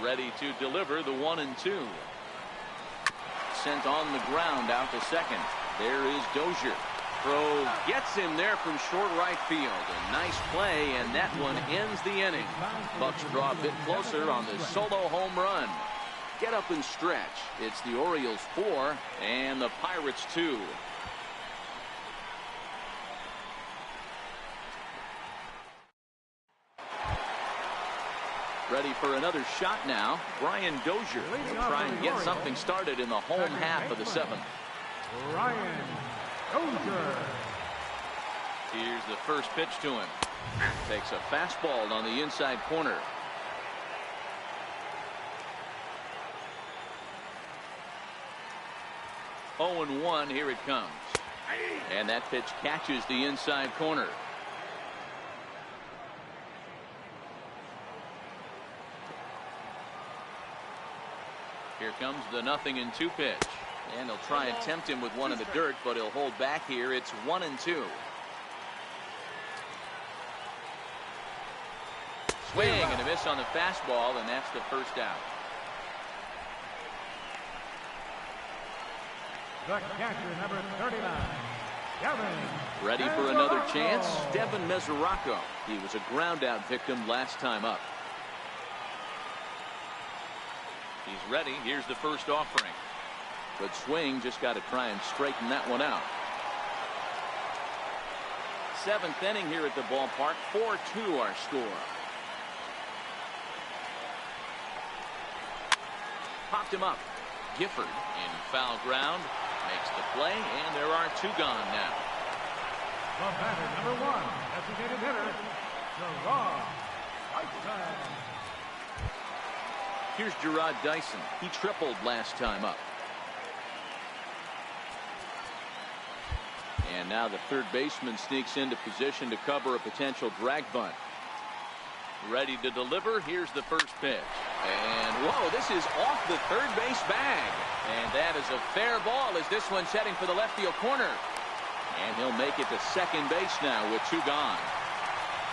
Ready to deliver the 1-2. Sent on the ground out to second. There is Dozier. Throw gets him there from short right field. A nice play, and that one ends the inning. Bucks draw a bit closer on the solo home run. Get up and stretch. It's the Orioles 4 and the Pirates 2. Ready for another shot now. Brian Dozier will try and get something started in the home half of the 7th. Brian Dozier. Here's the first pitch to him. Takes a fastball on the inside corner. Oh, 0-1. Here it comes. And that pitch catches the inside corner. Here comes the 0-2 pitch. And he'll try and tempt him with 1 in the dirt, but he'll hold back here. It's 1-2. Swing and a miss on the fastball, and that's the first out. The catcher, number 39, Devin. Ready for another chance? Devin Mesoraco. He was a ground out victim last time up. He's ready. Here's the first offering. Good swing. Just got to try and straighten that one out. 7th inning here at the ballpark. 4-2 our score. Popped him up. Gifford in foul ground. Makes the play, and there are 2 gone now. The batter, number 1, designated hitter, Gerard Dyson. Here's Gerard Dyson. He tripled last time up. And now the third baseman sneaks into position to cover a potential drag bunt. Ready to deliver. Here's the first pitch. And whoa, this is off the third base bag. And that is a fair ball as this one's heading for the left field corner. And he'll make it to second base now with 2 gone.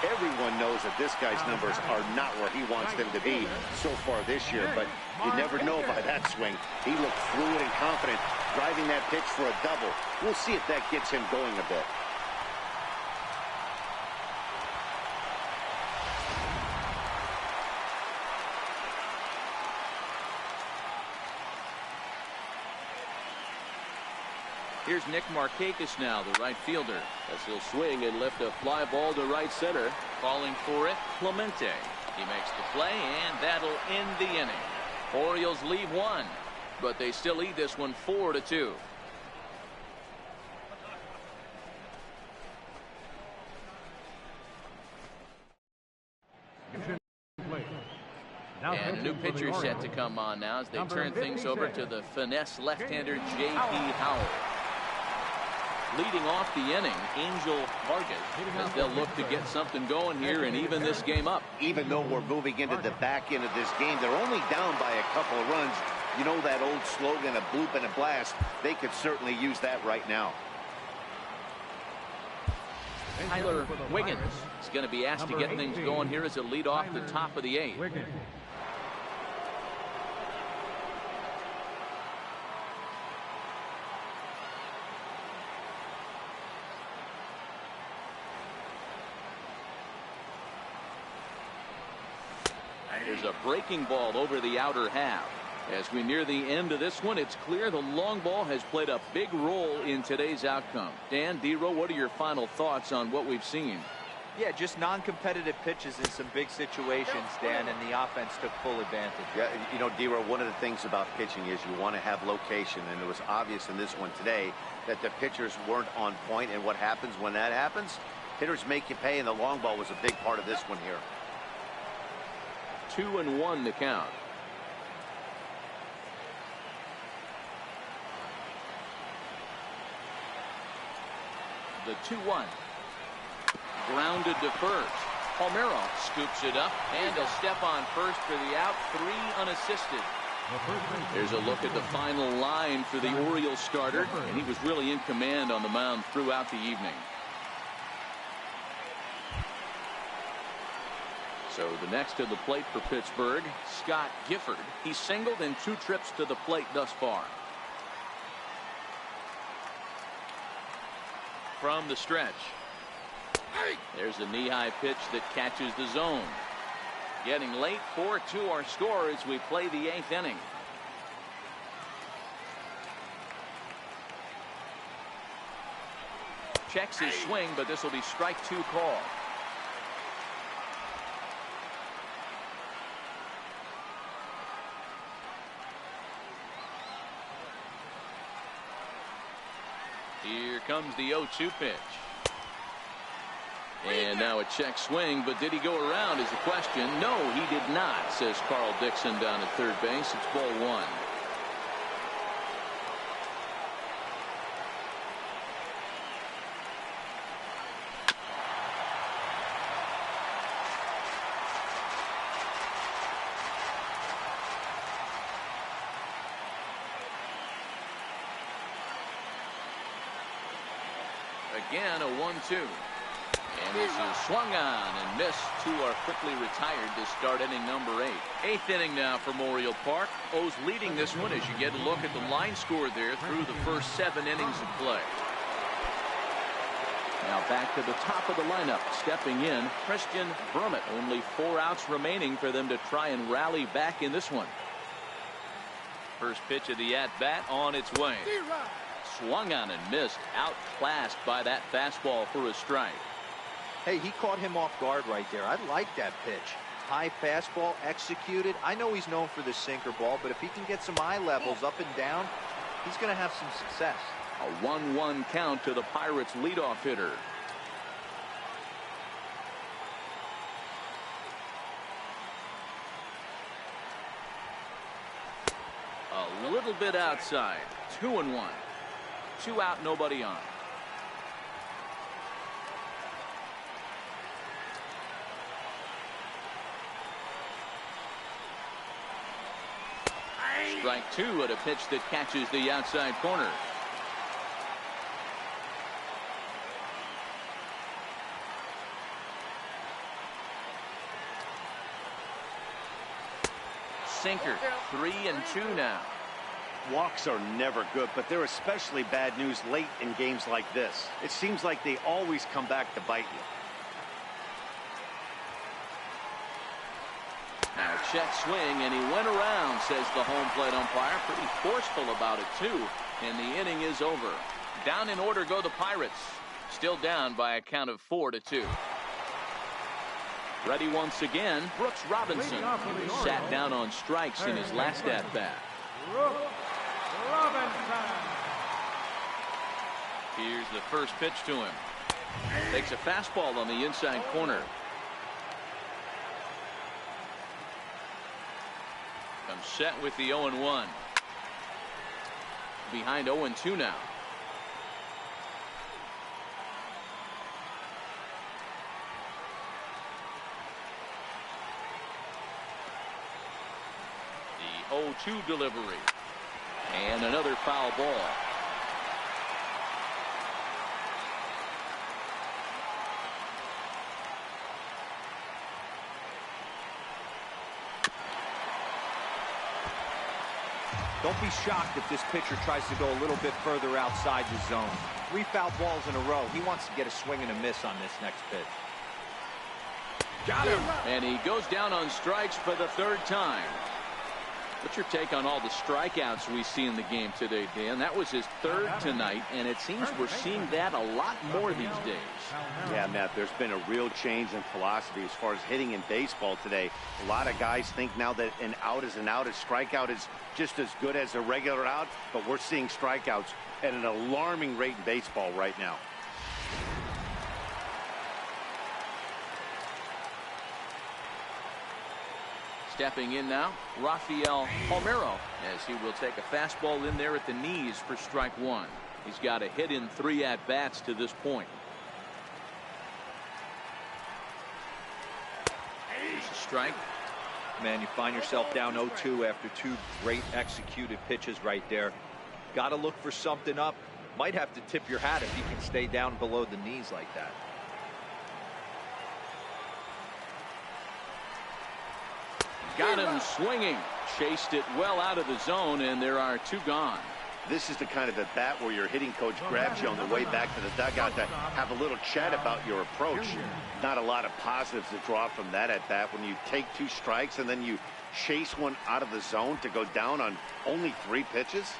Everyone knows that this guy's numbers are not where he wants them to be so far this year, but you never know by that swing. He looked fluid and confident, driving that pitch for a double. We'll see if that gets him going a bit. Here's Nick Markakis now, the right fielder. As he'll swing and lift a fly ball to right center. Calling for it, Clemente. He makes the play, and that'll end the inning. Orioles lead one, but they still lead this one 4-2. And a new pitcher set to come on now as they turn things over to the finesse left-hander J.P. Howell. Leading off the inning, Angel Vargas, as they'll look to get something going here and even this game up. Even though we're moving into the back end of this game, they're only down by a couple of runs. You know that old slogan, a bloop and a blast. They could certainly use that right now. Tyler Wiggins is going to be asked to get things going here as a lead off the top of the eighth. There's a breaking ball over the outer half. As we near the end of this one, it's clear the long ball has played a big role in today's outcome. Dan, D-Row, what are your final thoughts on what we've seen? Yeah, just non-competitive pitches in some big situations, Dan, and the offense took full advantage. Yeah, you know, D-Row, one of the things about pitching is you want to have location, and it was obvious in this one today that the pitchers weren't on point, and what happens when that happens? Hitters make you pay, and the long ball was a big part of this one here. 2-1 the count. The 2-1. Grounded to first. Palmeiro scoops it up, and he'll step on first for the out. 3 unassisted. There's a look at the final line for the Orioles starter, and he was really in command on the mound throughout the evening. So the next to the plate for Pittsburgh, Scott Gifford. He's singled in 2 trips to the plate thus far. From the stretch. There's a knee-high pitch that catches the zone. Getting late, 4-2 our score as we play the 8th inning. Checks his swing, but this will be strike 2 call. Here comes the 0-2 pitch. And now a check swing, but did he go around is the question. No, he did not, says Carl Dixon down at third base. It's ball 1. Again, a 1-2. And this is swung on and missed. 2 are quickly retired to start inning number 8. 8th inning now from Oriole Park. O's leading this one as you get a look at the line score there through the first 7 innings of play. Now back to the top of the lineup. Stepping in, Christian Brummett. Only 4 outs remaining for them to try and rally back in this one. First pitch of the at-bat on its way. Swung on and missed. Outclassed by that fastball for a strike. Hey, he caught him off guard right there. I like that pitch. High fastball executed. I know he's known for the sinker ball, but if he can get some eye levels up and down, he's going to have some success. A 1-1 count to the Pirates leadoff hitter. A little bit outside. 2-1. 2 out, nobody on. Strike 2 at a pitch that catches the outside corner. Sinker. 3-2 now. Walks are never good, but they're especially bad news late in games like this. It seems like they always come back to bite you. Now check swing, and he went around, says the home plate umpire. Pretty forceful about it, too. And the inning is over. Down in order go the Pirates. Still down by a count of 4-2. Ready once again, Brooks Robinson. Sat down on strikes in his last at-bat. Here's the first pitch to him. Takes a fastball on the inside corner. Comes set with the 0-1. Behind 0-2 now. The 0-2 delivery. And another foul ball. Don't be shocked if this pitcher tries to go a little bit further outside the zone. 3 foul balls in a row. He wants to get a swing and a miss on this next pitch. Got him. And he goes down on strikes for the 3rd time. What's your take on all the strikeouts we see in the game today, Dan? That was his 3rd tonight, and it seems we're seeing that a lot more these days. Yeah, Matt, there's been a real change in philosophy as far as hitting in baseball today. A lot of guys think now that an out is an out. A strikeout is just as good as a regular out, but we're seeing strikeouts at an alarming rate in baseball right now. Stepping in now, Rafael Palmeiro, as he will take a fastball in there at the knees for strike 1. He's got a hit in 3 at-bats to this point. Here's a strike. Man, you find yourself down 0-2 after 2 great executed pitches right there. Got to look for something up. Might have to tip your hat if you can stay down below the knees like that. Got him swinging. Chased it well out of the zone, and there are 2 gone. This is the kind of at bat where your hitting coach grabs you on the way back to the dugout to have a little chat about your approach. Not a lot of positives to draw from that at bat when you take 2 strikes and then you chase one out of the zone to go down on only 3 pitches.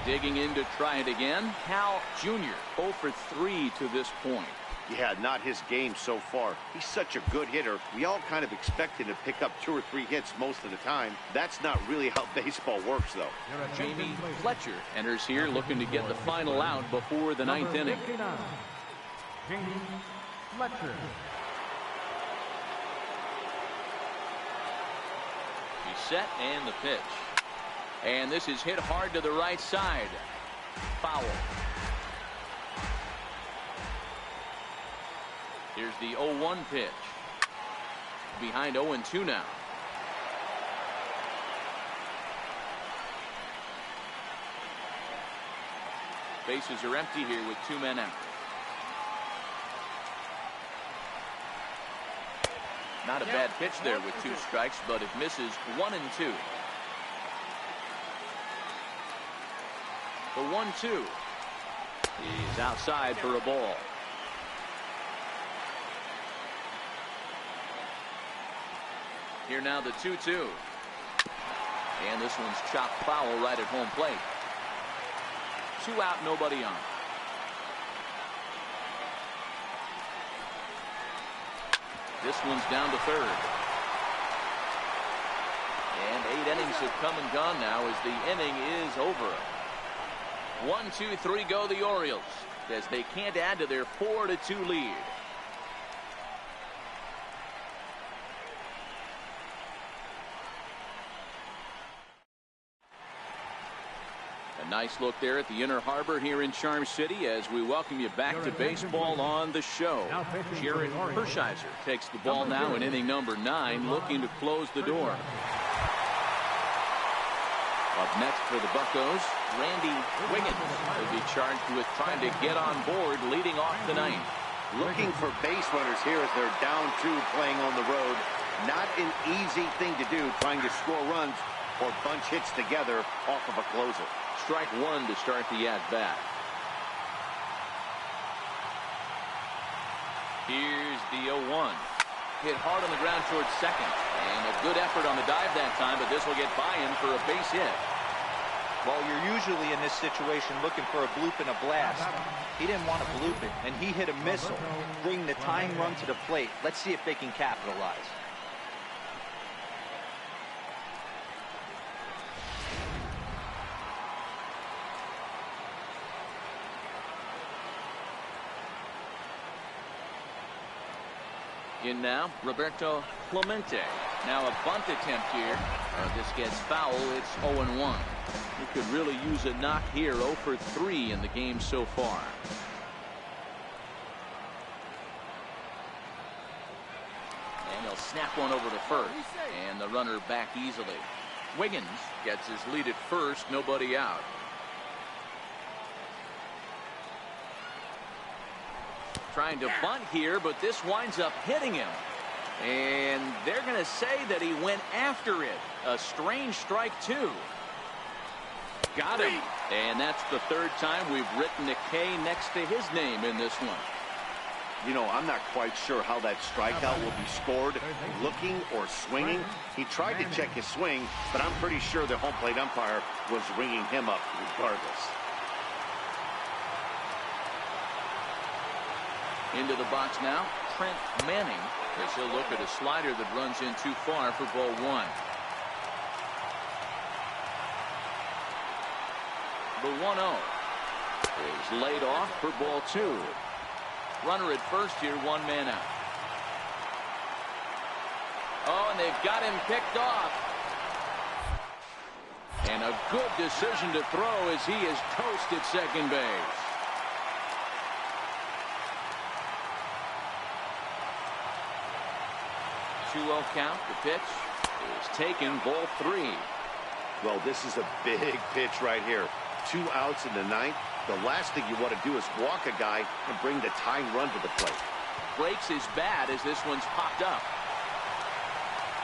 Digging in to try it again. Hal Jr. 0 for 3 to this point. Yeah, not his game so far. He's such a good hitter. We all kind of expect him to pick up 2 or 3 hits most of the time. That's not really how baseball works, though. Jamie Fletcher enters here looking to get the final out before the 9th inning. Jamie Fletcher. He's set and the pitch. And this is hit hard to the right side. Foul. Here's the 0-1 pitch. Behind 0-2 now. Bases are empty here with 2 men out. Not a bad pitch there with 2 strikes, but it misses 1-2. The 1-2. He's outside for a ball. Here now the 2-2. And this one's chopped foul right at home plate. 2 out, nobody on. This one's down to 3rd. And 8 innings have come and gone now as the inning is over. 1, 2, 3 go the Orioles as they can't add to their 4-2 lead. A nice look there at the Inner Harbor here in Charm City as we welcome you back to baseball on the show. Jared Hershiser takes the ball now in inning number 9, looking to close the door. Up next for the Buccos, Randy Wiggins will be charged with trying to get on board leading off the 9th. Looking for base runners here as they're down 2 playing on the road. Not an easy thing to do, trying to score runs or bunch hits together off of a closer. Strike 1 to start the at-bat. Here's the 0-1. Hit hard on the ground towards second. And a good effort on the dive that time, but this will get by him for a base hit. Well, you're usually in this situation looking for a bloop and a blast. He didn't want to bloop it, and he hit a missile, bringing the tying run to the plate. Let's see if they can capitalize. In now, Roberto Clemente. Now a bunt attempt here. This gets foul. It's 0-1. He could really use a knock here. 0 for 3 in the game so far. And he'll snap one over to first. And the runner back easily. Wiggins gets his lead at first. Nobody out. Trying to bunt here, but this winds up hitting him. And they're going to say that he went after it. A strange strike, too. Got him. And that's the third time we've written a K next to his name in this one. You know, I'm not quite sure how that strikeout will be scored. Looking or swinging. He tried to check his swing, but I'm pretty sure the home plate umpire was ringing him up regardless. Into the box now, Trent Manning, as he'll look at a slider that runs in too far for ball 1. The 1-0 is laid off for ball 2. Runner at first here, 1 man out. Oh, and they've got him picked off. And a good decision to throw as he is toast at second base. 2-0 count. The pitch is taken. Ball 3. Well, this is a big pitch right here. 2 outs in the 9th. The last thing you want to do is walk a guy and bring the tying run to the plate. Breaks his bat as this one's popped up.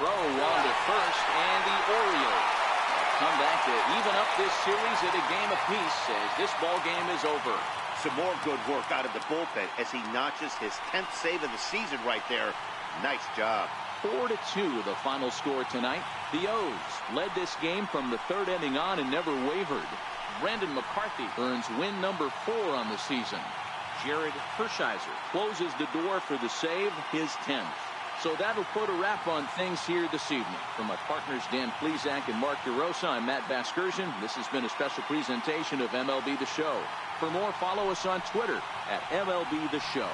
Throw on to first, and the Orioles come back to even up this series at a game apiece as this ball game is over. Some more good work out of the bullpen as he notches his 10th save of the season right there. Nice job. 4-2 the final score tonight. The O's led this game from the 3rd inning on and never wavered. Brandon McCarthy earns win number 4 on the season. Jared Hershiser closes the door for the save, his 10th. So that'll put a wrap on things here this evening. From my partners Dan Plesac and Mark DeRosa, I'm Matt Vasgersian. This has been a special presentation of MLB The Show. For more, follow us on Twitter at MLB The Show.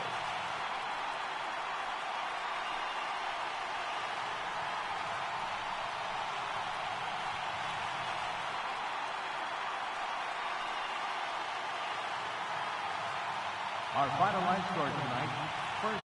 Our final line score tonight.